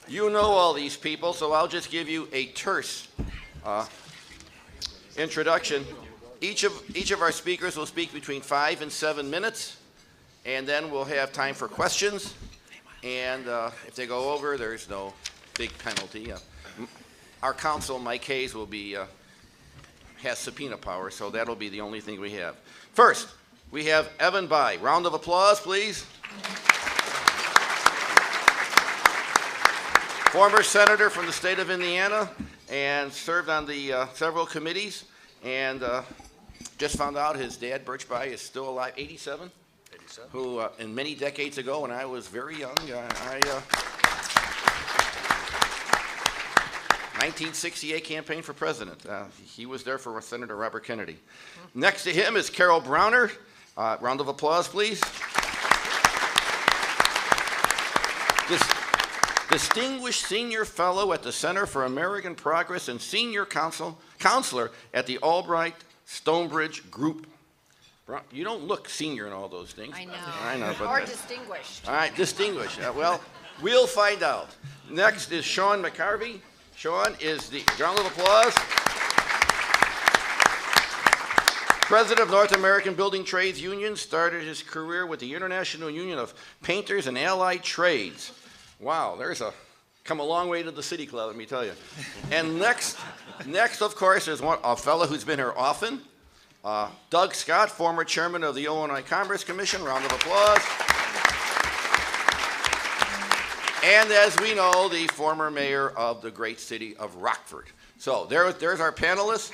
You know all these people, so I'll just give you a terse introduction. Each of our speakers will speak between 5 and 7 minutes, and then we'll have time for questions. And if they go over, there's no big penalty. Our counsel, Mike Hayes, will be has subpoena power, so that'll be the only thing we have. First, we have Evan Bayh. Round of applause, please. Former senator from the state of Indiana and served on the several committees, and just found out his dad, Birch Bayh, is still alive, 87? 87. Who, and many decades ago, when I was very young, 1968 campaign for president. He was there for Senator Robert Kennedy. Next to him is Carol Browner. Round of applause, please. Distinguished Senior Fellow at the Center for American Progress and Senior Counselor at the Albright Stonebridge Group. You don't look senior in all those things. I know. I know. But or distinguished. All right, distinguished. Well, we'll find out. Next is Sean McGarvey. Sean is the, round of applause, President of North American Building Trades Union, started his career with the International Union of Painters and Allied Trades. Wow, come a long way to the City Club, let me tell you. And next, of course, is a fellow who's been here often, Doug Scott, former chairman of the Illinois Commerce Commission. Round of applause. And as we know, the former mayor of the great city of Rockford. So there's our panelists.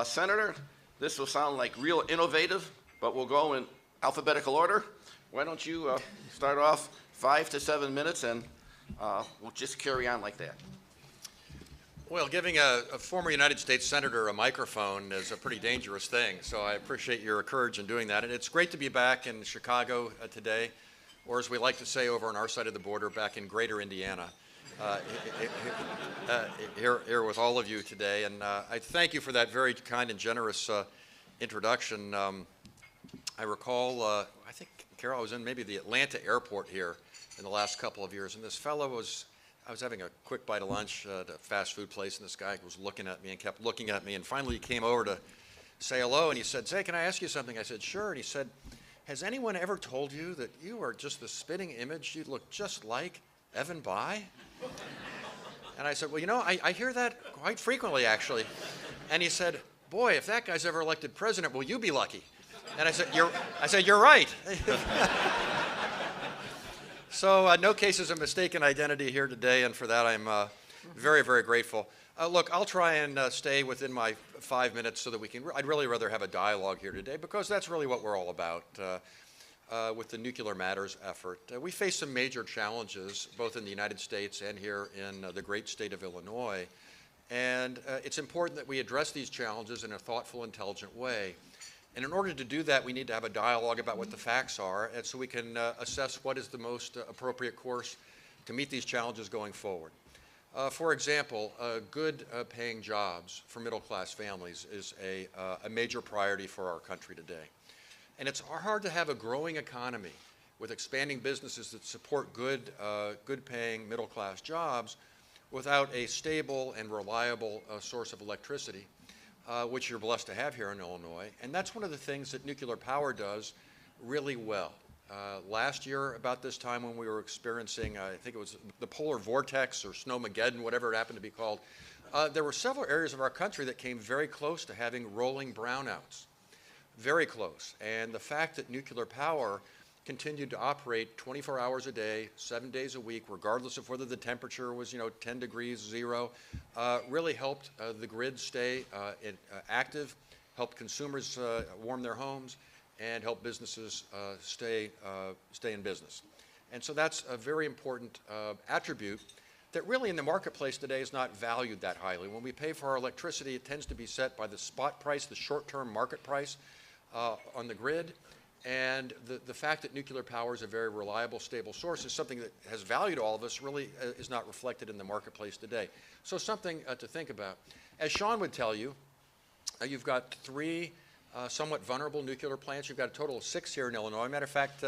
Senator, this will sound like real innovative, but we'll go in alphabetical order. Why don't you start off 5 to 7 minutes, and we'll just carry on like that. Well, giving a former United States Senator a microphone is a pretty dangerous thing, so I appreciate your courage in doing that. And it's great to be back in Chicago today, or as we like to say over on our side of the border, back in Greater Indiana, here with all of you today. And I thank you for that very kind and generous introduction. I recall, I think, Carol, I was in maybe the Atlanta airport here in the last couple of years, and this fellow I was having a quick bite of lunch at a fast food place, and this guy was looking at me and kept looking at me, and finally he came over to say hello, and he said, "Say, can I ask you something?" I said, "Sure." And he said, "Has anyone ever told you that you are just the spitting image? You look just like Evan Bayh?" And I said, "Well, you know, I hear that quite frequently, actually." And he said, "Boy, if that guy's ever elected president, will you be lucky?" And I said, "You're right." So no cases of mistaken identity here today, and for that I'm very, very grateful. Look, I'll try and stay within my 5 minutes so that we can, I'd really rather have a dialogue here today, because that's really what we're all about with the Nuclear Matters effort. We face some major challenges, both in the United States and here in the great state of Illinois, and it's important that we address these challenges in a thoughtful, intelligent way. And in order to do that, we need to have a dialogue about what the facts are, and so we can assess what is the most appropriate course to meet these challenges going forward. For example, good paying jobs for middle-class families is a major priority for our country today. And it's hard to have a growing economy with expanding businesses that support good paying middle-class jobs without a stable and reliable source of electricity. Which you're blessed to have here in Illinois. And that's one of the things that nuclear power does really well. Last year, about this time when we were experiencing, I think it was the polar vortex or snowmageddon, whatever it happened to be called, there were several areas of our country that came very close to having rolling brownouts. Very close. And the fact that nuclear power continued to operate 24 hours a day, 7 days a week, regardless of whether the temperature was, 10 degrees, 0, really helped the grid stay active, helped consumers warm their homes, and helped businesses stay in business. And so that's a very important attribute that really in the marketplace today is not valued that highly. When we pay for our electricity, it tends to be set by the spot price, the short-term market price on the grid. And the fact that nuclear power is a very reliable, stable source is something that has value to all of us, really is not reflected in the marketplace today. So something to think about. As Sean would tell you, you've got 3 somewhat vulnerable nuclear plants. You've got a total of 6 here in Illinois. Matter of fact,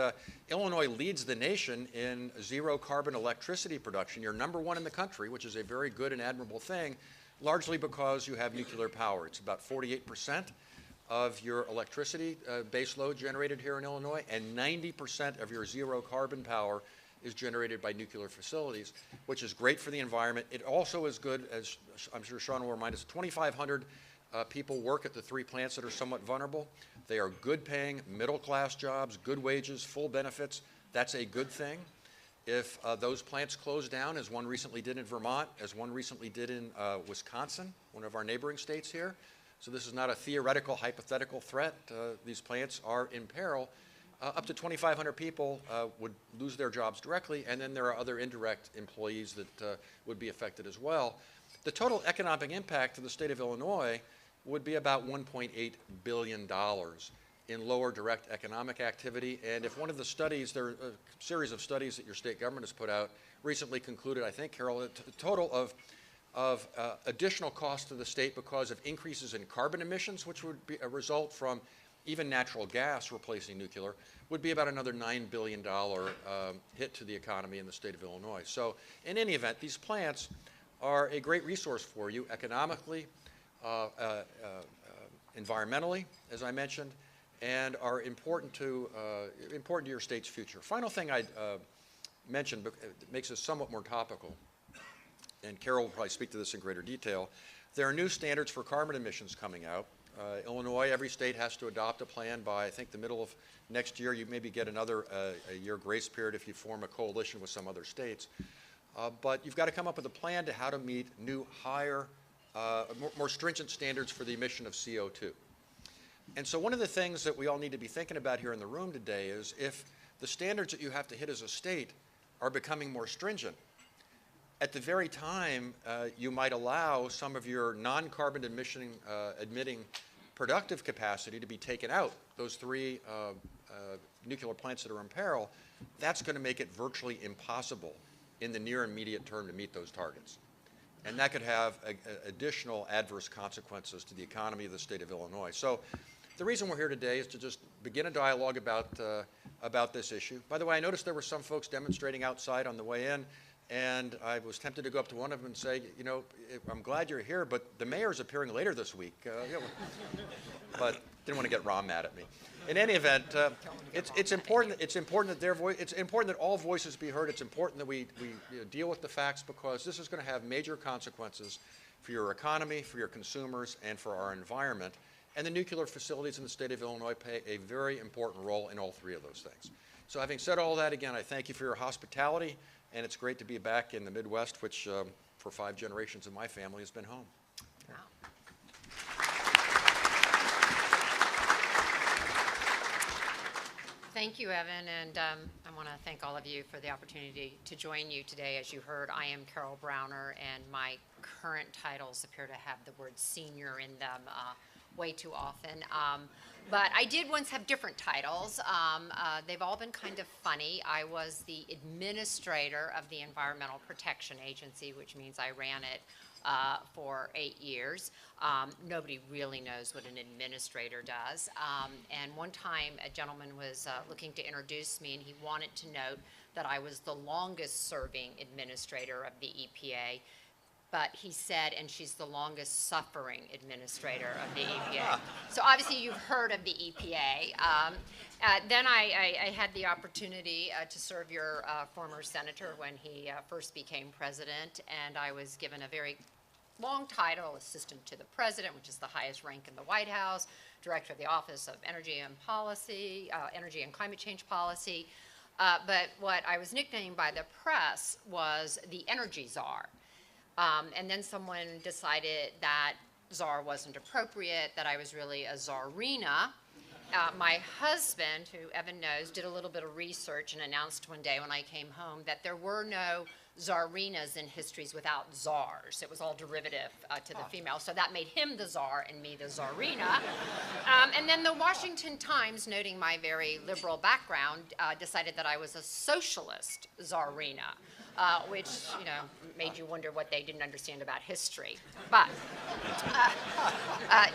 Illinois leads the nation in zero carbon electricity production. You're #1 in the country, which is a very good and admirable thing, largely because you have nuclear power. It's about 48% of your electricity base load generated here in Illinois, and 90% of your zero carbon power is generated by nuclear facilities, which is great for the environment. It also is good, as I'm sure Sean will remind us, 2,500 people work at the 3 plants that are somewhat vulnerable. They are good paying, middle class jobs, good wages, full benefits. That's a good thing. If those plants close down, as one recently did in Vermont, as one recently did in Wisconsin, one of our neighboring states here, so this is not a theoretical, hypothetical threat. These plants are in peril. Up to 2,500 people would lose their jobs directly, and then there are other indirect employees that would be affected as well. The total economic impact to the state of Illinois would be about $1.8 billion in lower direct economic activity. And if one of the studies, there are a series of studies that your state government has put out, recently concluded, I think, Carol, a total of additional cost to the state because of increases in carbon emissions, which would be a result from even natural gas replacing nuclear, would be about another $9 billion hit to the economy in the state of Illinois. So in any event, these plants are a great resource for you economically, environmentally, as I mentioned, and are important to your state's future. Final thing I'd mention, that makes this somewhat more topical, and Carol will probably speak to this in greater detail. There are new standards for carbon emissions coming out. Illinois, every state has to adopt a plan by, I think, the middle of next year. You maybe get another a year grace period if you form a coalition with some other states. But you've got to come up with a plan to how to meet new, higher, more stringent standards for the emission of CO2. And so one of the things that we all need to be thinking about here in the room today is if the standards that you have to hit as a state are becoming more stringent, at the very time you might allow some of your non-carbon emitting productive capacity to be taken out, those 3 nuclear plants that are in peril, that's going to make it virtually impossible in the near and immediate term to meet those targets. And that could have additional adverse consequences to the economy of the state of Illinois. So the reason we're here today is to just begin a dialogue about this issue. By the way, I noticed there were some folks demonstrating outside on the way in, and I was tempted to go up to one of them and say, you know, I'm glad you're here, but the mayor's appearing later this week. But didn't want to get Ron mad at me. In any event, it's important that all voices be heard. It's important that we deal with the facts, because this is going to have major consequences for your economy, for your consumers, and for our environment. And the nuclear facilities in the state of Illinois play a very important role in all 3 of those things. So having said all that, again, I thank you for your hospitality, and it's great to be back in the Midwest, which for 5 generations of my family has been home. Wow. Thank you, Evan, and I want to thank all of you for the opportunity to join you today. As you heard, I am Carol Browner, and my current titles appear to have the word senior in them way too often. But I did once have different titles. They've all been kind of funny. I was the administrator of the Environmental Protection Agency, which means I ran it for 8 years. Nobody really knows what an administrator does. And one time a gentleman was looking to introduce me, and he wanted to note that I was the longest serving administrator of the EPA. But he said, and she's the longest suffering administrator of the EPA. So obviously you've heard of the EPA. Then I had the opportunity to serve your former senator when he first became president, and I was given a very long title, Assistant to the President, which is the highest rank in the White House, Director of the Office of Energy and Policy, Energy and Climate Change Policy. But what I was nicknamed by the press was the Energy Czar. And then someone decided that czar wasn't appropriate, that I was really a czarina. My husband, who Evan knows, did a little bit of research and announced one day when I came home that there were no czarinas in histories without czars. It was all derivative to the female. So that made him the czar and me the czarina. And then the Washington Times, noting my very liberal background, decided that I was a socialist czarina. which, you know, made you wonder what they didn't understand about history. But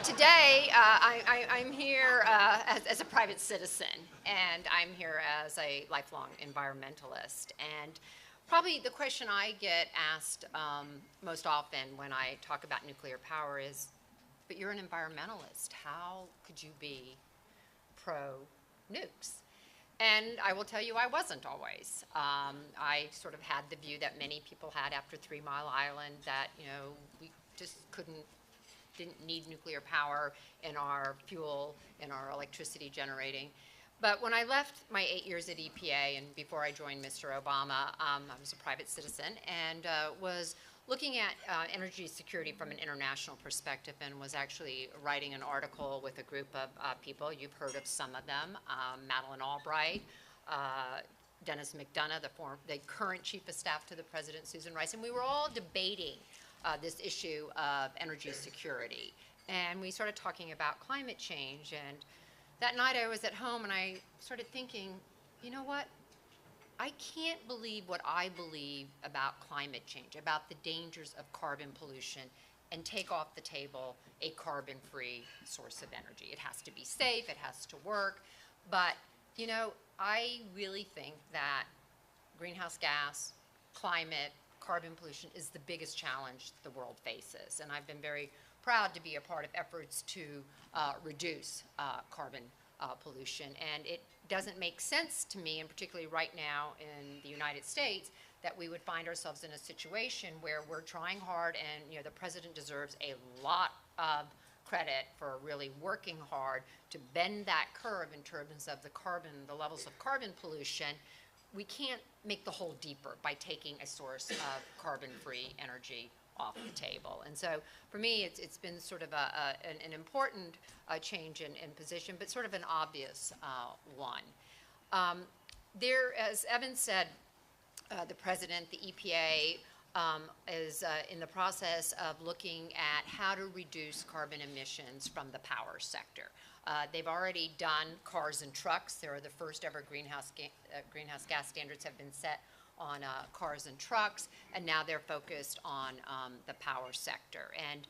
today, I'm here as a private citizen, and I'm here as a lifelong environmentalist. And probably the question I get asked most often when I talk about nuclear power is, but you're an environmentalist. How could you be pro-nukes? And I will tell you, I wasn't always. I sort of had the view that many people had after 3 Mile Island, that, you know, we just didn't need nuclear power in our fuel, in our electricity generating. But when I left my 8 years at EPA, and before I joined Mr. Obama, I was a private citizen and was looking at energy security from an international perspective, and was actually writing an article with a group of people. You've heard of some of them: Madeleine Albright, Dennis McDonough, the current chief of staff to the president, Susan Rice, and we were all debating this issue of energy security. And we started talking about climate change. And that night I was at home and I started thinking, you know what? I can't believe what I believe about climate change, about the dangers of carbon pollution, and take off the table a carbon-free source of energy. It has to be safe, it has to work, but, you know, I really think that greenhouse gas, climate, carbon pollution is the biggest challenge the world faces. And I've been very proud to be a part of efforts to reduce carbon pollution. And it doesn't make sense to me, and particularly right now in the United States, that we would find ourselves in a situation where we're trying hard, and, you know, the president deserves a lot of credit for really working hard to bend that curve in terms of the levels of carbon pollution. We can't make the hole deeper by taking a source of carbon-free energy off the table. And so for me, it's been sort of an important change in position, but sort of an obvious one. As Evan said, the president, the EPA, is in the process of looking at how to reduce carbon emissions from the power sector. They've already done cars and trucks. There are the first ever greenhouse gas standards have been set on cars and trucks, and now they're focused on the power sector. And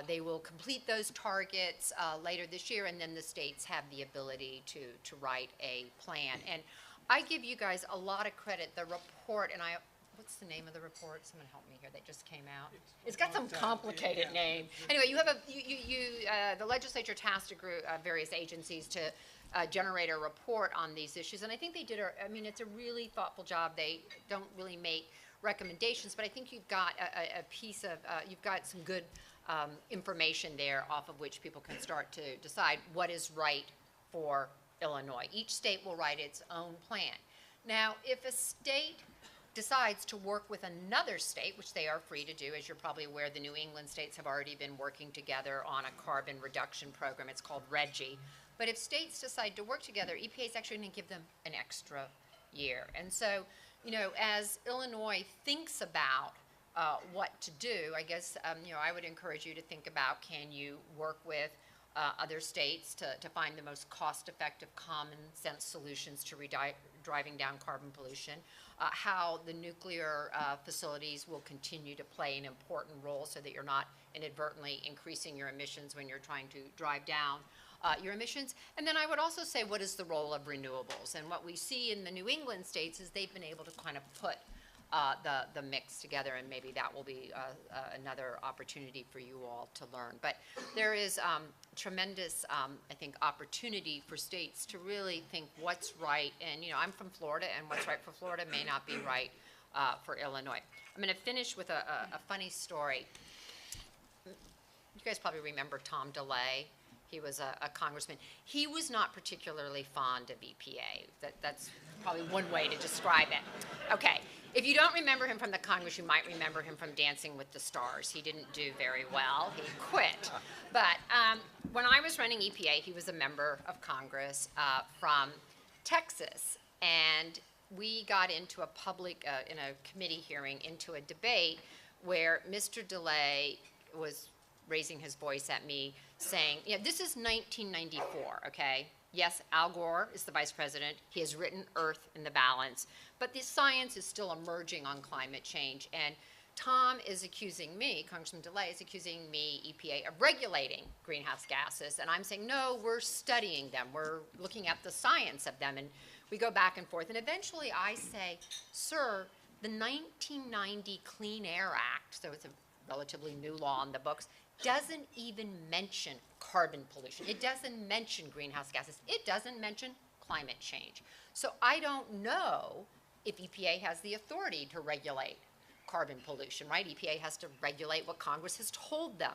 they will complete those targets later this year, and then the states have the ability to write a plan. And I give you guys a lot of credit. The report, and what's the name of the report? Someone help me here. That just came out. It's got some complicated name. Anyway, you have the legislature tasked a group, various agencies to generate a report on these issues, and I think they did. I mean, it's a really thoughtful job. They don't really make recommendations, but I think you've got a piece of you've got some good information there off of which people can start to decide what is right for Illinois. Each state will write its own plan. Now, if a state decides to work with another state, which they are free to do, as you're probably aware, the New England states have already been working together on a carbon reduction program. It's called RGGI. But if states decide to work together, EPA is actually going to give them an extra year. And so, you know, as Illinois thinks about what to do, I guess, you know, I would encourage you to think about, can you work with other states to find the most cost-effective, common-sense solutions to driving down carbon pollution, how the nuclear facilities will continue to play an important role so that you're not inadvertently increasing your emissions when you're trying to drive down your emissions. And then I would also say, what is the role of renewables? And what we see in the New England states is they've been able to kind of put the mix together, and maybe that will be another opportunity for you all to learn. But there is tremendous, I think, opportunity for states to really think what's right. And, you know, I'm from Florida, and what's right for Florida may not be right for Illinois. I'm going to finish with a funny story. You guys probably remember Tom DeLay. He was a congressman. He was not particularly fond of EPA. That's probably one way to describe it. Okay. If you don't remember him from the Congress, you might remember him from Dancing with the Stars. He didn't do very well. He quit. But when I was running EPA, he was a member of Congress from Texas. And we got into a public, in a committee hearing, into a debate where Mr. DeLay was raising his voice at me saying, you know, this is 1994, okay? Yes, Al Gore is the vice president. He has written Earth in the Balance. But the science is still emerging on climate change. And Tom is accusing me, Congressman DeLay is accusing me, EPA, of regulating greenhouse gases. And I'm saying, no, we're studying them. We're looking at the science of them. And we go back and forth. And eventually I say, sir, the 1990 Clean Air Act, so it's a relatively new law on the books, doesn't even mention carbon pollution. It doesn't mention greenhouse gases. It doesn't mention climate change. So I don't know if EPA has the authority to regulate carbon pollution, right? EPA has to regulate what Congress has told them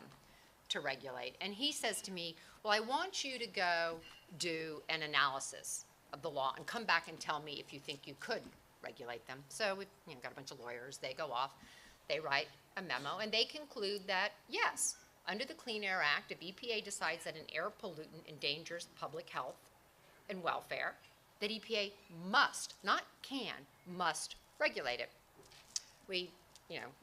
to regulate. And he says to me, well, I want you to go do an analysis of the law and come back and tell me if you think you could regulate them. So we've got a bunch of lawyers. They go off. They write a memo, and they conclude that, yes, under the Clean Air Act, if EPA decides that an air pollutant endangers public health and welfare, that EPA must, not can, must regulate it. We,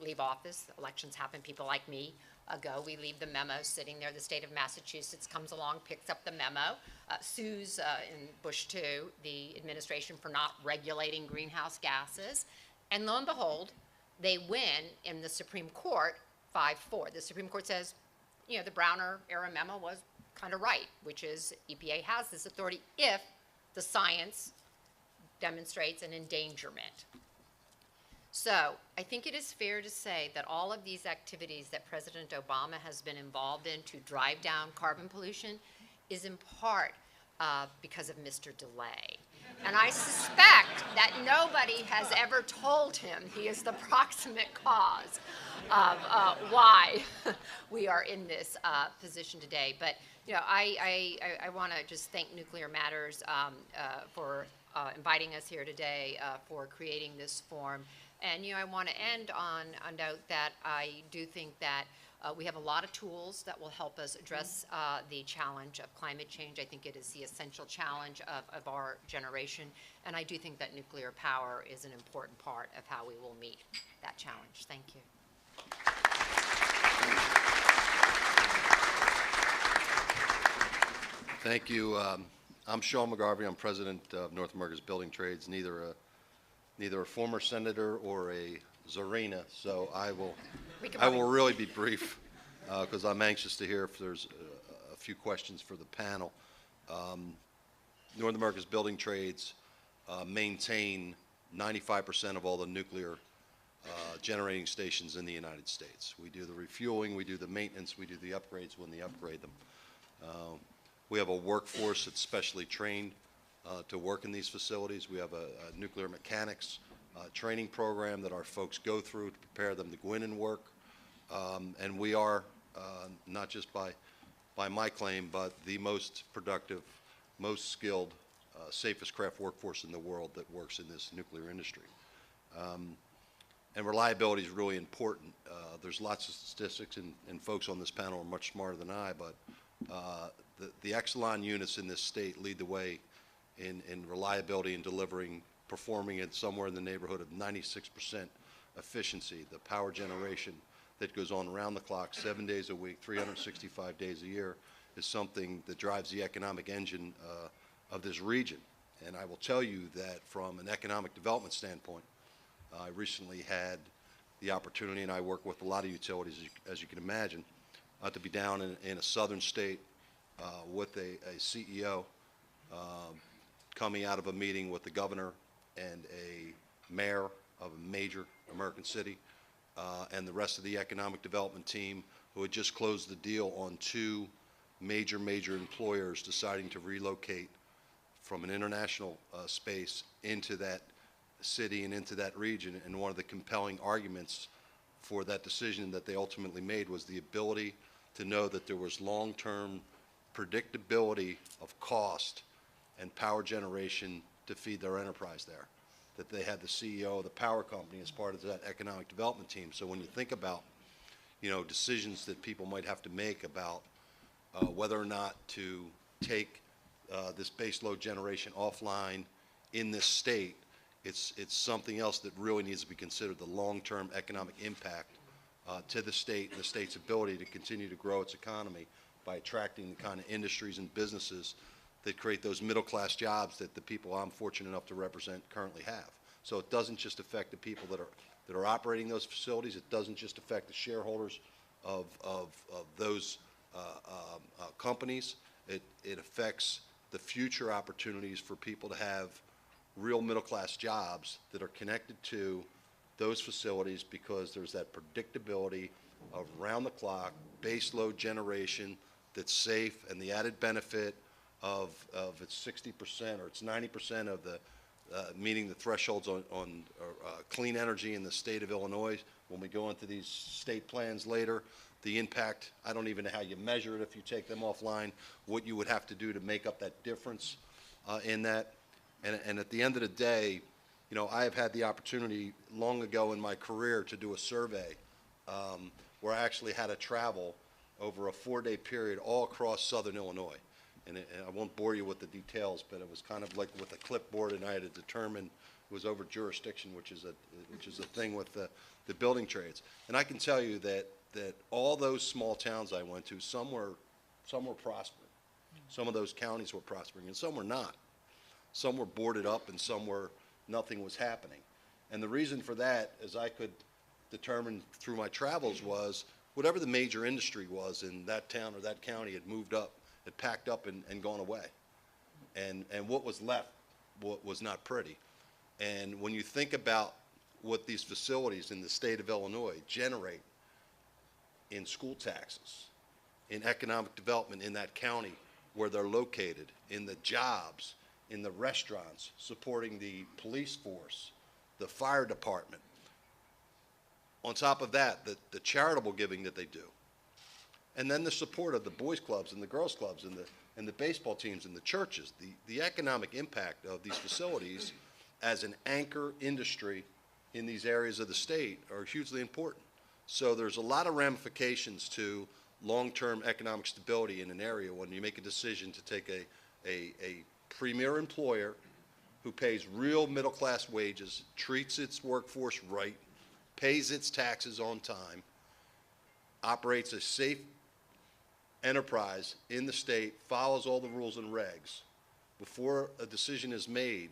leave office, elections happen, people like me go, we leave the memo sitting there, the state of Massachusetts comes along, picks up the memo, sues in Bush 2, the administration for not regulating greenhouse gases, and lo and behold, they win in the Supreme Court 5-4. The Supreme Court says, the Browner era memo was kind of right, which is EPA has this authority if the science demonstrates an endangerment. So I think it is fair to say that all of these activities that President Obama has been involved in to drive down carbon pollution is in part because of Mr. DeLay. And I suspect that nobody has ever told him he is the proximate cause of why we are in this position today. But I want to just thank Nuclear Matters for inviting us here today, for creating this forum. And I want to end on a note that I do think that we have a lot of tools that will help us address the challenge of climate change. I think it is the essential challenge of our generation. And I do think that nuclear power is an important part of how we will meet that challenge. Thank you. Thank you. I'm Sean McGarvey. I'm president of North America's Building Trades, neither a former senator or a Czarina, so I will really be brief because I'm anxious to hear if there's a few questions for the panel. North America's Building Trades maintain 95% of all the nuclear generating stations in the United States. We do the refueling, we do the maintenance, we do the upgrades when they upgrade them. We have a workforce that's specially trained to work in these facilities. We have a nuclear mechanics training program that our folks go through to prepare them to go in and work. And we are, not just by my claim, but the most productive, most skilled, safest craft workforce in the world that works in this nuclear industry. And reliability is really important. There's lots of statistics, and folks on this panel are much smarter than I, but the Exelon units in this state lead the way in reliability and delivering, performing at somewhere in the neighborhood of 96% efficiency. The power generation that goes on around the clock, 7 days a week, 365 days a year, is something that drives the economic engine of this region. And I will tell you that from an economic development standpoint, I recently had the opportunity, and I work with a lot of utilities, as you can imagine, to be down in a southern state with a CEO coming out of a meeting with the governor and a mayor of a major American city and the rest of the economic development team, who had just closed the deal on two major employers deciding to relocate from an international space into that city and into that region. And one of the compelling arguments for that decision that they ultimately made was the ability to know that there was long-term predictability of cost and power generation to feed their enterprise there, that they had the CEO of the power company as part of that economic development team. So when you think about, decisions that people might have to make about whether or not to take this baseload generation offline in this state, it's something else that really needs to be considered, the long-term economic impact to the state and the state's ability to continue to grow its economy by attracting the kind of industries and businesses that create those middle-class jobs that the people I'm fortunate enough to represent currently have. So it doesn't just affect the people that are operating those facilities. It doesn't just affect the shareholders of those companies. It affects the future opportunities for people to have real middle-class jobs that are connected to those facilities, because there's that predictability of round-the-clock base load generation that's safe, and the added benefit of its 60% or it's 90% of the meeting the thresholds on clean energy in the state of Illinois. When we go into these state plans later, the impact, I don't even know how you measure it if you take them offline, what you would have to do to make up that difference in that. And at the end of the day, you know, I have had the opportunity long ago in my career to do a survey where I actually had to travel over a 4-day period all across southern Illinois. And I won't bore you with the details, but it was kind of like with a clipboard, and I had to determine it was over jurisdiction, which is a thing with the building trades. And I can tell you that all those small towns I went to, some were prospering. Some of those counties were prospering, and some were not. Some were boarded up, and some were nothing was happening. And the reason for that, as I could determine through my travels, was whatever the major industry was in that town or that county had moved up, had packed up and gone away. And what was left was not pretty. And when you think about what these facilities in the state of Illinois generate in school taxes, in economic development in that county where they're located, in the jobs, in the restaurants, supporting the police force, the fire department. On top of that, the charitable giving that they do. And then the support of the boys clubs and the girls clubs and the baseball teams and the churches. The economic impact of these facilities as an anchor industry in these areas of the state are hugely important. So there's a lot of ramifications to long-term economic stability in an area when you make a decision to take a premier employer who pays real middle-class wages, treats its workforce right, pays its taxes on time, operates a safe enterprise in the state, follows all the rules and regs. Before a decision is made,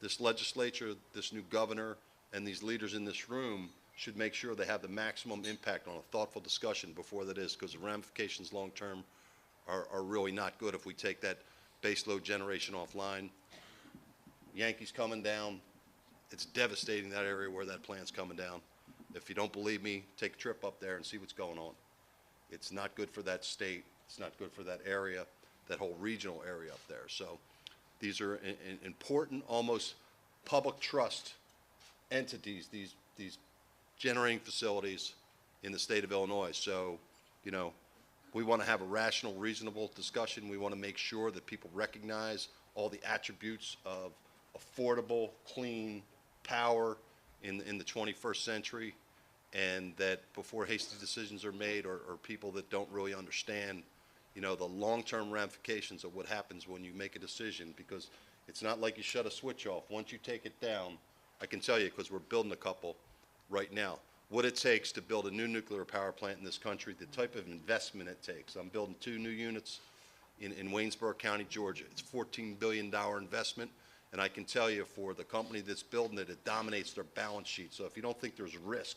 this legislature, this new governor, and these leaders in this room should make sure they have the maximum impact on a thoughtful discussion before that is, because the ramifications long-term are really not good if we take that base load generation offline. Yankees coming down, it's devastating that area where that plant's coming down. If you don't believe me, take a trip up there and see what's going on. It's not good for that state. It's not good for that area, that whole regional area up there. So these are important, almost public trust entities, these generating facilities in the state of Illinois. So, you know, we want to have a rational, reasonable discussion. We want to make sure that people recognize all the attributes of affordable, clean power in the 21st century, and that before hasty decisions are made, or people that don't really understand, you know, the long-term ramifications of what happens when you make a decision, because it's not like you shut a switch off. Once you take it down, I can tell you, because we're building a couple right now, what it takes to build a new nuclear power plant in this country, the type of investment it takes. I'm building 2 new units in Waynesboro County, Georgia. It's a $14 billion investment, and I can tell you, for the company that's building it, it dominates their balance sheet. So if you don't think there's risk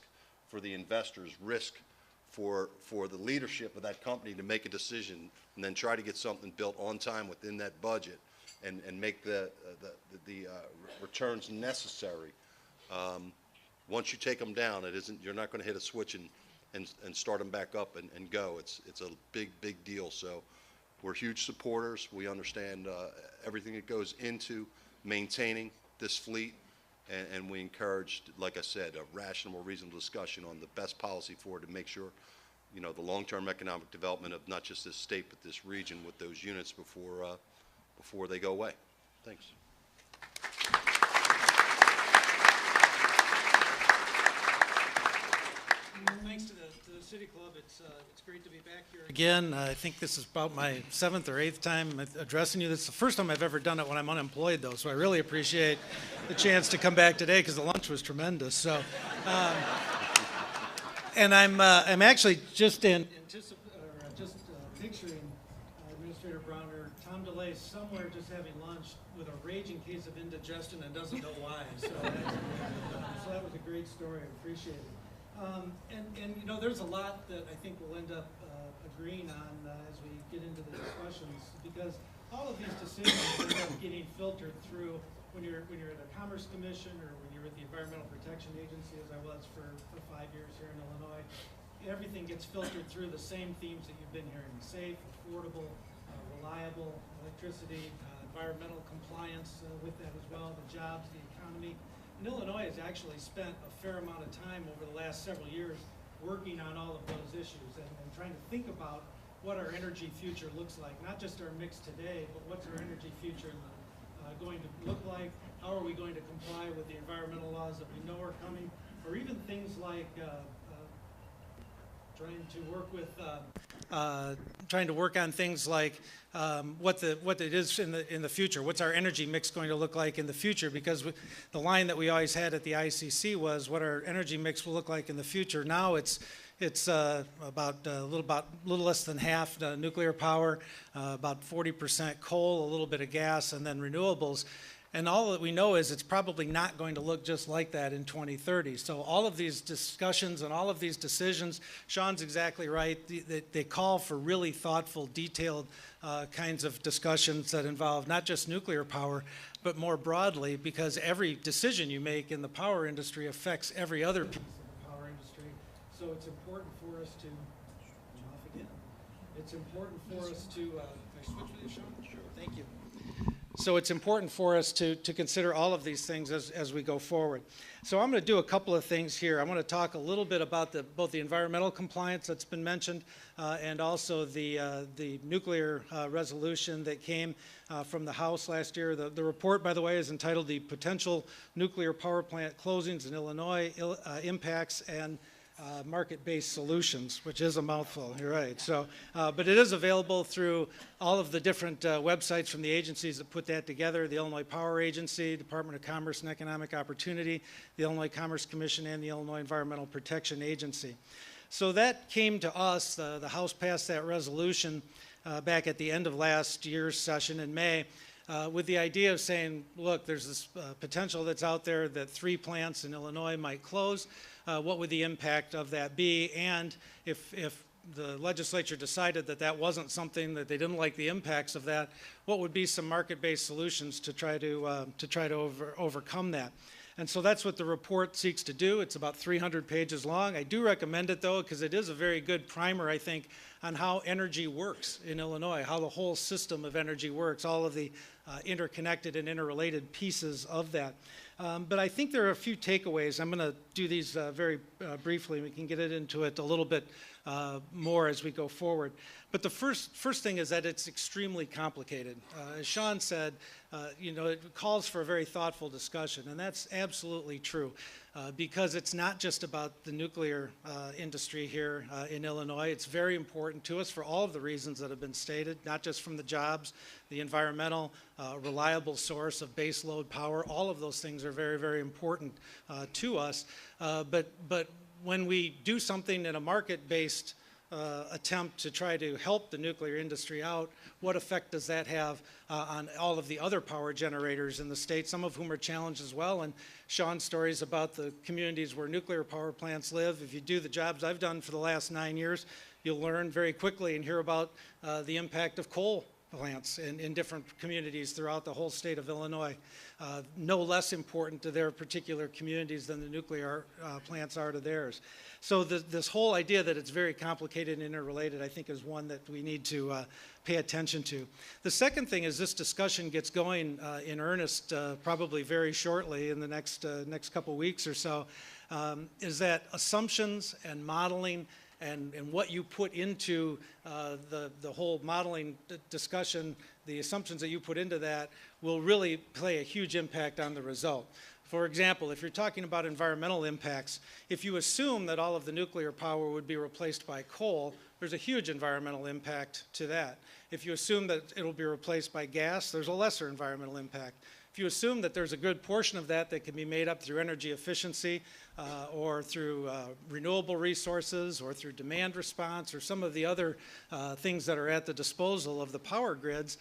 for the investors, risk for the leadership of that company to make a decision and then try to get something built on time within that budget and make the returns necessary, once you take them down, you're not going to hit a switch and start them back up and go. It's a big deal. So we're huge supporters. We understand everything that goes into maintaining this fleet, and we encourage, like I said, a rational, reasonable discussion on the best policy forward to make sure, you know, the long-term economic development of not just this state but this region with those units before they go away. Thanks. Thanks to the City Club. It's great to be back here again. I think this is about my 7th or 8th time addressing you. This is the first time I've ever done it when I'm unemployed, though, so I really appreciate the chance to come back today because the lunch was tremendous. So, and I'm actually just picturing Administrator Administrator Browner, Tom DeLay is somewhere just having lunch with a raging case of indigestion and doesn't know why. So that was a great story. I appreciate it. And you know, there's a lot that I think we'll end up agreeing on as we get into the discussions, because all of these decisions end up getting filtered through when you're at a Commerce Commission or when you're at the Environmental Protection Agency, as I was for 5 years here in Illinois. Everything gets filtered through the same themes that you've been hearing: safe, affordable, reliable electricity, environmental compliance with that as well, the jobs, the economy. And Illinois has actually spent a fair amount of time over the last several years working on all of those issues and trying to think about what our energy future looks like, not just our mix today, but what's our energy future going to look like, how are we going to comply with the environmental laws that we know are coming, or even things like trying to work on things like what it is in the future. What's our energy mix going to look like in the future? Because the line that we always had at the ICC was what our energy mix will look like in the future. Now it's about a little less than half nuclear power, about 40% coal, a little bit of gas, and then renewables. And all that we know is it's probably not going to look just like that in 2030. So all of these discussions and all of these decisions, Sean's exactly right, they call for really thoughtful, detailed kinds of discussions that involve not just nuclear power, but more broadly, because every decision you make in the power industry affects every other piece of the power industry. So it's important for us to, off again. It's important for us to, can I switch with you, Sean? Sure. Thank you. So it's important for us to consider all of these things as we go forward. So I'm going to do a couple of things here. I want to talk a little bit about both the environmental compliance that's been mentioned and also the nuclear resolution that came from the House last year. The report, by the way, is entitled "The Potential Nuclear Power Plant Closings in Illinois, Impacts and Market-Based Solutions," which is a mouthful, you're right. So, but it is available through all of the different websites from the agencies that put that together: the Illinois Power Agency, Department of Commerce and Economic Opportunity, the Illinois Commerce Commission, and the Illinois Environmental Protection Agency. So that came to us, the House passed that resolution back at the end of last year's session in May, with the idea of saying, look, there's this potential that's out there that 3 plants in Illinois might close. What would the impact of that be? And if the legislature decided that that wasn't something, that they didn't like the impacts of that, what would be some market-based solutions to try to overcome that? And so that's what the report seeks to do. It's about 300 pages long. I do recommend it, though, because it is a very good primer, I think, on how energy works in Illinois, how the whole system of energy works, all of the interconnected and interrelated pieces of that. But I think there are a few takeaways. I'm going to do these very briefly. We can get into it a little bit more as we go forward. But the first thing is that it's extremely complicated. As Sean said, you know, it calls for a very thoughtful discussion, and that's absolutely true, because it's not just about the nuclear industry here in Illinois. It's very important to us for all of the reasons that have been stated, not just from the jobs, the environmental, reliable source of base load power. All of those things are very, very important to us. But when we do something in a market-based attempt to try to help the nuclear industry out, what effect does that have on all of the other power generators in the state, some of whom are challenged as well? And Sean's stories about the communities where nuclear power plants live, if you do the jobs I've done for the last 9 years, you'll learn very quickly and hear about the impact of coal plants in different communities throughout the whole state of Illinois. No less important to their particular communities than the nuclear plants are to theirs. So this whole idea that it's very complicated and interrelated, I think, is one that we need to pay attention to. The second thing is this discussion gets going in earnest probably very shortly in the next couple weeks or so, is that assumptions and modeling and what you put into the whole modeling discussion, the assumptions that you put into that will really play a huge impact on the result. For example, if you're talking about environmental impacts, if you assume that all of the nuclear power would be replaced by coal, there's a huge environmental impact to that. If you assume that it'll be replaced by gas, there's a lesser environmental impact. If you assume that there's a good portion of that that can be made up through energy efficiency, or through renewable resources, or through demand response, or some of the other things that are at the disposal of the power grids,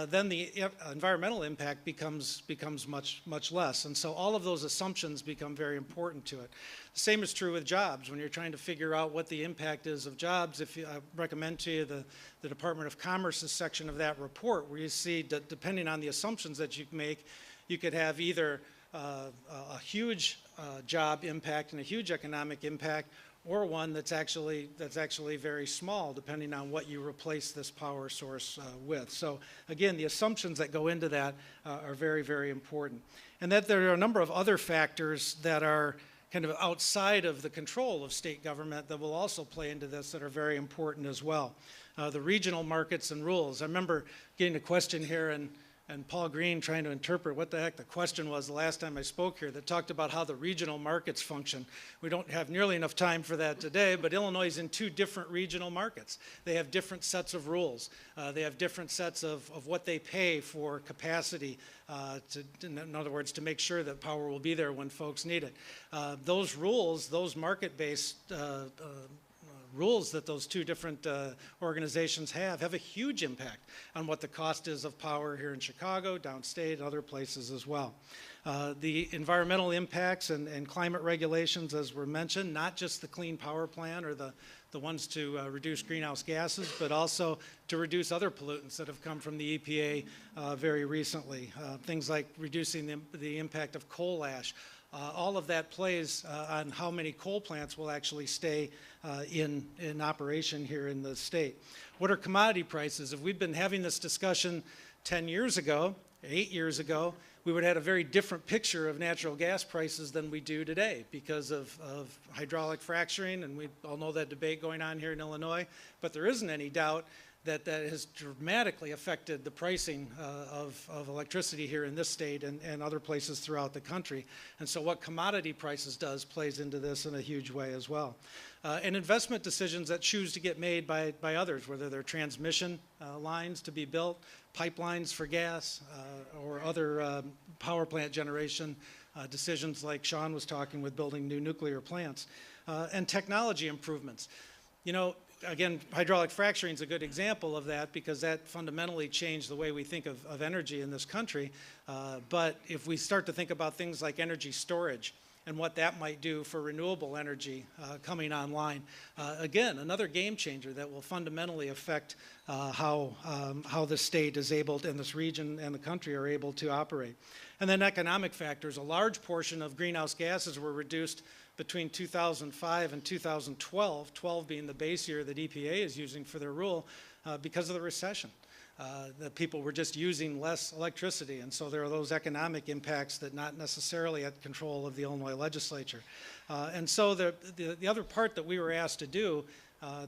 then the environmental impact becomes much less. And so all of those assumptions become very important to it. The same is true with jobs. When you're trying to figure out what the impact is of jobs, I recommend to you the Department of Commerce's section of that report, where you see that depending on the assumptions that you make, you could have either a huge job impact and a huge economic impact, or one that's actually very small, depending on what you replace this power source with. So again, the assumptions that go into that are very, very important. And that there are a number of other factors that are kind of outside of the control of state government that will also play into this that are very important as well. The regional markets and rules. I remember getting a question here and Paul Green trying to interpret what the heck the question was the last time I spoke here that talked about how the regional markets function. We don't have nearly enough time for that today, but Illinois is in two different regional markets. They have different sets of rules. They have different sets of what they pay for capacity, in other words, to make sure that power will be there when folks need it. Those rules, those market-based rules that those two different organizations have a huge impact on what the cost is of power here in Chicago, downstate, other places as well. The environmental impacts and climate regulations, as were mentioned, not just the Clean Power Plan or the ones to reduce greenhouse gases, but also to reduce other pollutants that have come from the EPA very recently. Things like reducing the impact of coal ash. All of that plays on how many coal plants will actually stay in operation here in the state. What are commodity prices? If we'd been having this discussion 10 years ago, 8 years ago, we would have had a very different picture of natural gas prices than we do today because of hydraulic fracturing, and we all know that debate going on here in Illinois, but there isn't any doubt that has dramatically affected the pricing of electricity here in this state and other places throughout the country. And so what commodity prices does plays into this in a huge way as well. And investment decisions that choose to get made by others, whether they're transmission lines to be built, pipelines for gas, or other power plant generation decisions like Sean was talking with building new nuclear plants, and technology improvements. You know, again, hydraulic fracturing is a good example of that because that fundamentally changed the way we think of energy in this country. But if we start to think about things like energy storage and what that might do for renewable energy coming online, again, another game changer that will fundamentally affect how the state is able to, and this region and the country are able to operate. And then economic factors. A large portion of greenhouse gases were reduced between 2005 and 2012, 12 being the base year that EPA is using for their rule, because of the recession. That people were just using less electricity, and so there are those economic impacts that not necessarily at control of the Illinois legislature. And so the other part that we were asked to do,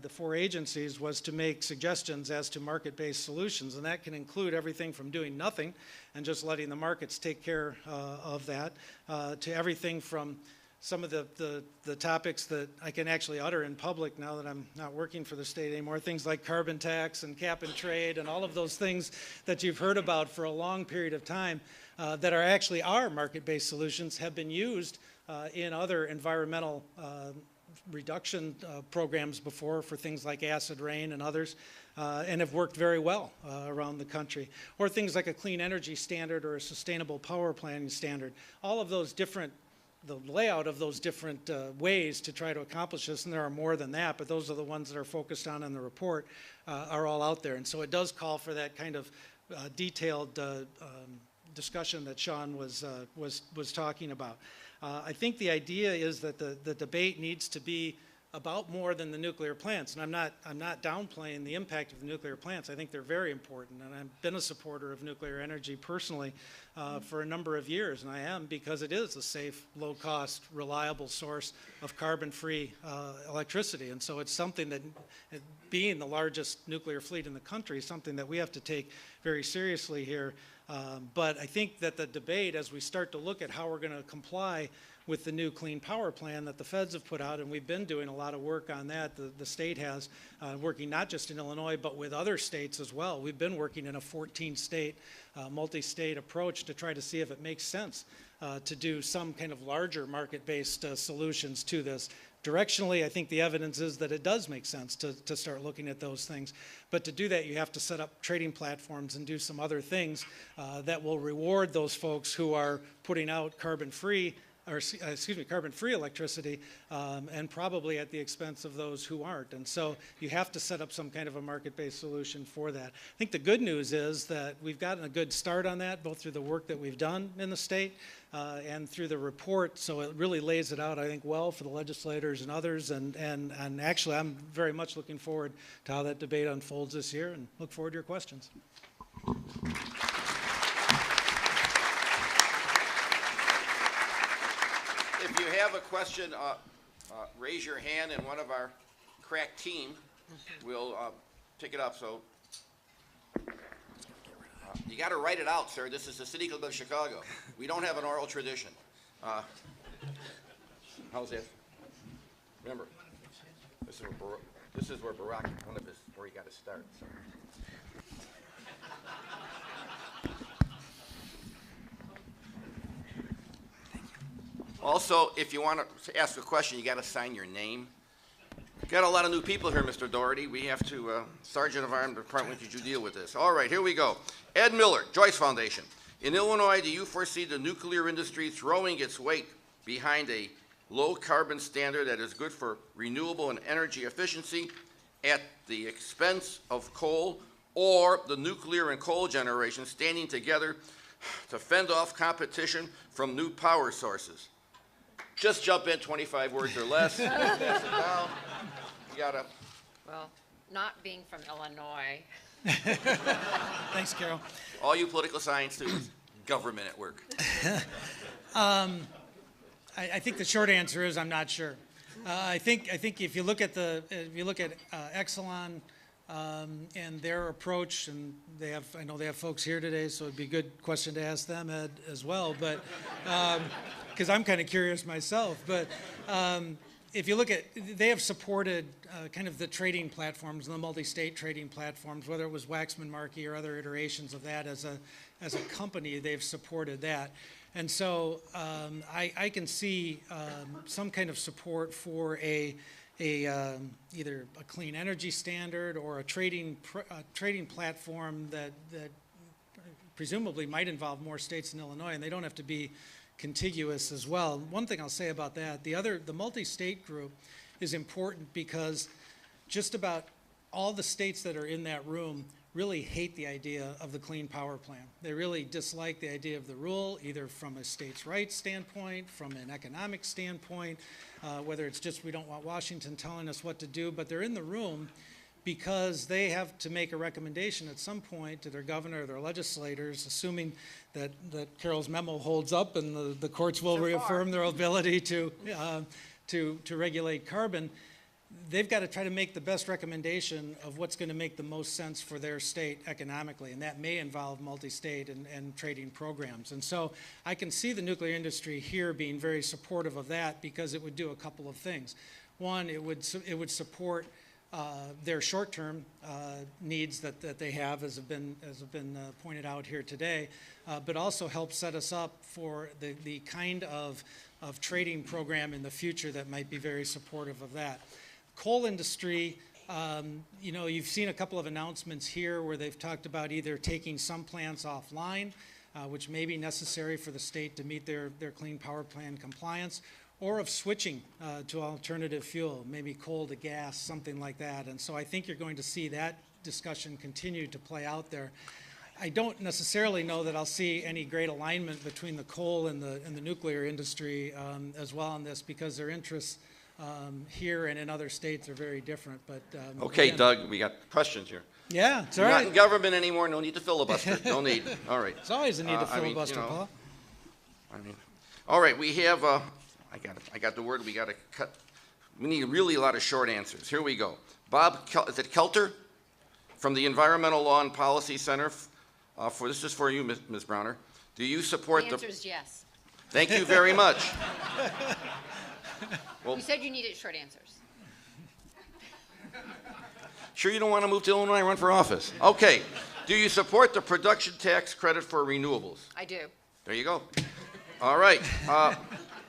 the four agencies, was to make suggestions as to market-based solutions, and that can include everything from doing nothing and just letting the markets take care of that, to everything from some of the topics that I can actually utter in public now that I'm not working for the state anymore, things like carbon tax and cap and trade and all of those things that you've heard about for a long period of time that are actually our market-based solutions, have been used in other environmental reduction programs before for things like acid rain and others, and have worked very well around the country. Or things like a clean energy standard or a sustainable power planning standard. All of those different, the layout of those different ways to try to accomplish this, and there are more than that, but those are the ones that are focused on in the report, are all out there. And so it does call for that kind of detailed discussion that Sean was talking about. I think the idea is that the debate needs to be about more than the nuclear plants, and I'm not downplaying the impact of the nuclear plants. I think they're very important, and I've been a supporter of nuclear energy personally for a number of years, and I am, because it is a safe, low-cost, reliable source of carbon-free electricity. And so it's something that, being the largest nuclear fleet in the country, is something that we have to take very seriously here. But I think that the debate, as we start to look at how we're going to comply with the new Clean Power Plan that the feds have put out, and we've been doing a lot of work on that, the state has, working not just in Illinois, but with other states as well. We've been working in a 14-state, multi-state approach to try to see if it makes sense to do some kind of larger market-based solutions to this. Directionally, I think the evidence is that it does make sense to start looking at those things. But to do that, you have to set up trading platforms and do some other things that will reward those folks who are putting out carbon-free electricity, and probably at the expense of those who aren't. And so you have to set up some kind of a market-based solution for that. I think the good news is that we've gotten a good start on that, both through the work that we've done in the state and through the report. So it really lays it out, I think, well for the legislators and others. And actually, I'm very much looking forward to how that debate unfolds this year, and look forward to your questions. If you have a question, raise your hand, and one of our crack team will pick it up. So you got to write it out, sir. This is the City Club of Chicago. We don't have an oral tradition. How's that? Remember, this is where Barack, where he got to start. So. Also, if you want to ask a question, you got to sign your name. Got a lot of new people here, Mr. Doherty. We have to, Sergeant of Armed Department, did you deal with this? All right, here we go. Ed Miller, Joyce Foundation. In Illinois, do you foresee the nuclear industry throwing its weight behind a low carbon standard that is good for renewable and energy efficiency at the expense of coal, or the nuclear and coal generation standing together to fend off competition from new power sources? Just jump in, 25 words or less. Pass it down. You gotta. Well, not being from Illinois, Thanks, Carol. All you political science students, government at work. I think the short answer is I'm not sure. I think if you look at Exelon and their approach, and I know they have folks here today, so it'd be a good question to ask them, Ed, as well. But because I'm kind of curious myself. But if you look at, they have supported kind of the trading platforms and the multi-state trading platforms, whether it was Waxman Markey or other iterations of that as a company, they've supported that. And so I can see some kind of support for either a clean energy standard or a trading platform that presumably might involve more states than Illinois, and they don't have to be contiguous as well. One thing I'll say about that, the multi-state group is important because just about all the states that are in that room really hate the idea of the Clean Power Plan. They really dislike the idea of the rule, either from a states' rights standpoint, from an economic standpoint, whether it's just we don't want Washington telling us what to do, but they're in the room because they have to make a recommendation at some point to their governor or their legislators, assuming that Carol's memo holds up and the courts will reaffirm their ability to regulate carbon. They've got to try to make the best recommendation of what's going to make the most sense for their state economically, and that may involve multi-state and trading programs. And so I can see the nuclear industry here being very supportive of that because it would do a couple of things. One, it would support their short-term needs that they have, as have been pointed out here today, but also help set us up for the kind of trading program in the future that might be very supportive of that. Coal industry, you've seen a couple of announcements here where they've talked about either taking some plants offline, which may be necessary for the state to meet their Clean Power Plan compliance, or of switching to alternative fuel, maybe coal to gas, something like that. And so I think you're going to see that discussion continue to play out there. I don't necessarily know that I'll see any great alignment between the coal and the nuclear industry as well on this, because their interests here and in other states are very different. But Okay, again, Doug, we got questions here. Yeah, it's all You're right. not in government anymore. No need to filibuster. No need. All right. It's always a need to I mean, filibuster, Paul. All right. We have. I got the word. We got to cut. We need really a lot of short answers. Here we go. Bob, is it Kelter, from the Environmental Law and Policy Center? This is for you, Ms. Browner. Do you support the answer is yes. Thank you very much. Well, You said you needed short answers. Sure you don't want to move to Illinois and run for office? Okay. Do you support the production tax credit for renewables? I do. There you go. All right.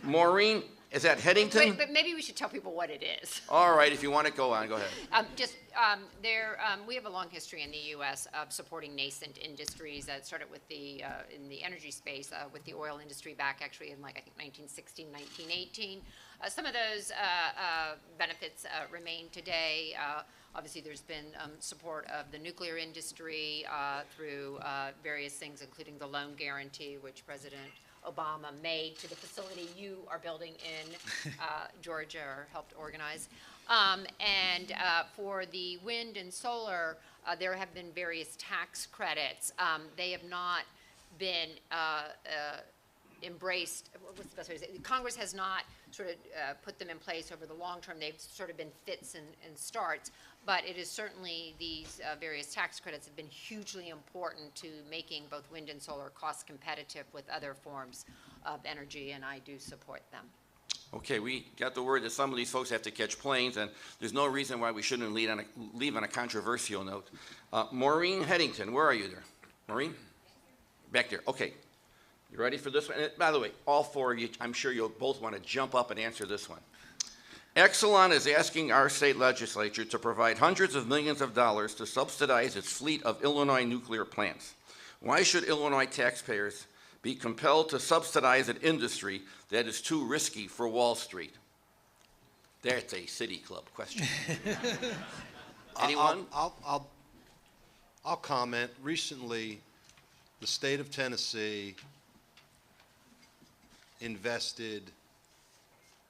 Maureen, is that Headington? But maybe we should tell people what it is. All right, if you want to go on, go ahead. We have a long history in the U.S. of supporting nascent industries. It started with in the energy space with the oil industry back actually in I think 1916, 1918. Some of those benefits remain today. Obviously, there's been support of the nuclear industry through various things, including the loan guarantee, which President Obama made to the facility you are building in Georgia or helped organize. And for the wind and solar, there have been various tax credits. They have not been embraced. What's the best way to say it? Congress has not sort of put them in place over the long term. They've sort of been fits and starts. But it is certainly these various tax credits have been hugely important to making both wind and solar cost competitive with other forms of energy, and I do support them. Okay, we got the word that some of these folks have to catch planes, and there's no reason why we shouldn't leave on a controversial note. Maureen Headington, where are you there? Maureen? Back there, okay. You ready for this one? And by the way, all four of you, I'm sure you'll both want to jump up and answer this one. Exelon is asking our state legislature to provide hundreds of millions of dollars to subsidize its fleet of Illinois nuclear plants. Why should Illinois taxpayers be compelled to subsidize an industry that is too risky for Wall Street? That's a City Club question. Anyone? I'll comment. Recently, the state of Tennessee invested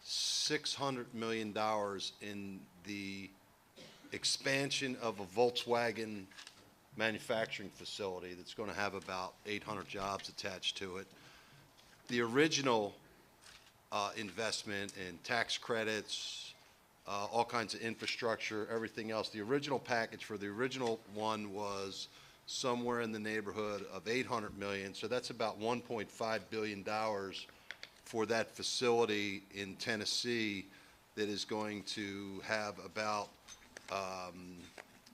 $600 million in the expansion of a Volkswagen manufacturing facility that's going to have about 800 jobs attached to it. The original investment in tax credits, all kinds of infrastructure, everything else, the original package for the original one was somewhere in the neighborhood of $800 million. So that's about $1.5 billion for that facility in Tennessee that is going to have about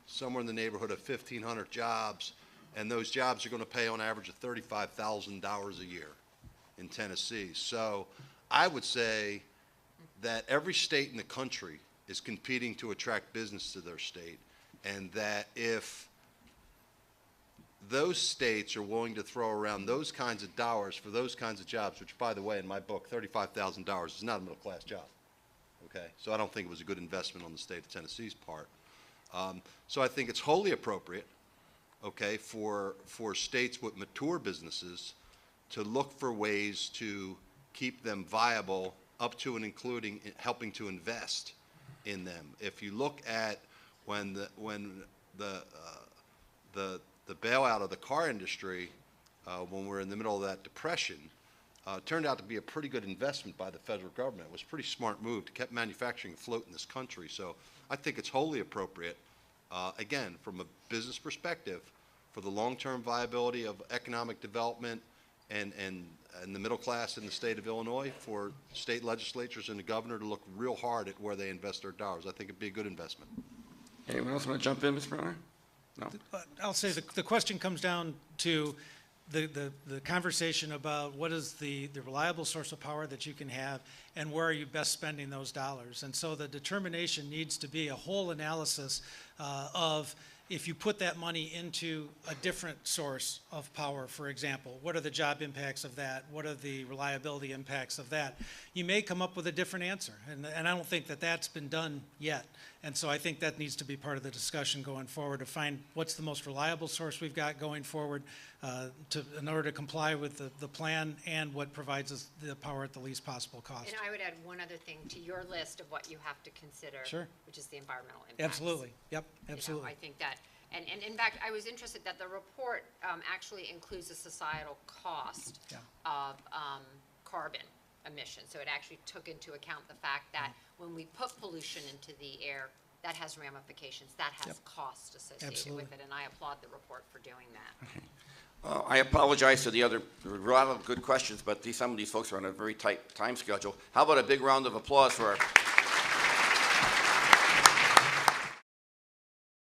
somewhere in the neighborhood of 1,500 jobs, and those jobs are going to pay on average of $35,000 a year in Tennessee. So I would say that every state in the country is competing to attract business to their state, and that if those states are willing to throw around those kinds of dollars for those kinds of jobs, which, by the way, in my book, $35,000 is not a middle-class job, okay? So I don't think it was a good investment on the state of Tennessee's part. So I think it's wholly appropriate, okay, for states with mature businesses to look for ways to keep them viable up to and including helping to invest in them. If you look at when the bailout of the car industry, when we're in the middle of that depression, turned out to be a pretty good investment by the federal government. It was a pretty smart move to keep manufacturing afloat in this country. So I think it's wholly appropriate, again, from a business perspective, for the long-term viability of economic development and the middle class in the state of Illinois, for state legislatures and the governor to look real hard at where they invest their dollars. I think it'd be a good investment. Anyone else want to jump in, Ms. Browner? No? I'll say the question comes down to the conversation about what is the reliable source of power that you can have and where are you best spending those dollars. And so the determination needs to be a whole analysis of if you put that money into a different source of power, for example, what are the job impacts of that? What are the reliability impacts of that? You may come up with a different answer, and I don't think that that's been done yet. And so I think that needs to be part of the discussion going forward to find what's the most reliable source we've got going forward in order to comply with the plan and what provides us the power at the least possible cost. And I would add one other thing to your list of what you have to consider, Sure. which is the environmental impacts. Absolutely. Yep, absolutely. You know, I think that, and in fact, I was interested that the report actually includes a societal cost Yeah. of carbon emissions. So it actually took into account the fact that when we put pollution into the air, that has ramifications, that has Yep. costs associated Absolutely. with it, and I applaud the report for doing that. I apologize to there were a lot of good questions, but some of these folks are on a very tight time schedule. How about a big round of applause for our